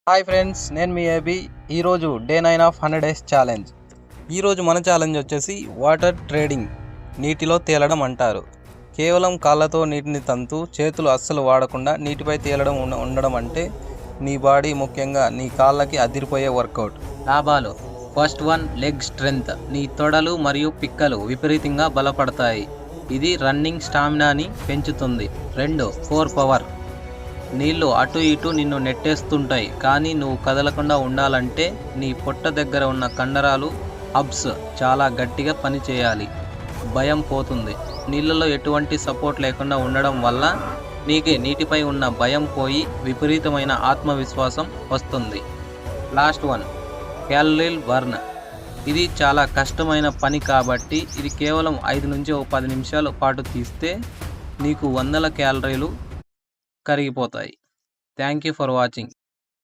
Hi friends, నేను మీ AB. ఈరోజు day 9 of 100 days challenge. ఈరోజు మన ఛాలెంజ్ వచ్చేసి వాటర్ ట్రేడింగ్, నీటిలో తేలడం అంటారు. కేవలం కాళ్ళతో నీటిని తంతూ చేతులు అస్సలు వాడకుండా నీటిపై తేలడం ఉండడం అంటే నీ బాడీ, ముఖ్యంగా నీ కాళ్ళకి అదిరిపోయే వర్కౌట్. లాభాలు: ఫస్ట్ వన్, లెగ్ స్ట్రెంగ్త్. నీ తొడలు మరియు పిక్కలు విపరీతంగా బలపడతాయి. ఇది రన్నింగ్ స్టామినాని పెంచుతుంది. 2, కోర్ పవర్. నీళ్లు అటు ఇటు నిన్ను నెట్టేస్తుంటాయి, కానీ నువ్వు కదలకుండా ఉండాలంటే నీ పొట్ట దగ్గర ఉన్న కండరాలు, హబ్స్ చాలా గట్టిగా పనిచేయాలి. భయం పోతుంది. నీళ్ళలో ఎటువంటి సపోర్ట్ లేకుండా ఉండడం వల్ల నీటిపై ఉన్న భయం పోయి విపరీతమైన ఆత్మవిశ్వాసం వస్తుంది. లాస్ట్ వన్, క్యాలరీల్ బర్న్. ఇది చాలా కష్టమైన పని కాబట్టి ఇది కేవలం 5 నుంచి 10 నిమిషాల పాటు తీస్తే నీకు 100 క్యాలరీలు కరిగిపోతాయి. Thank you for watching.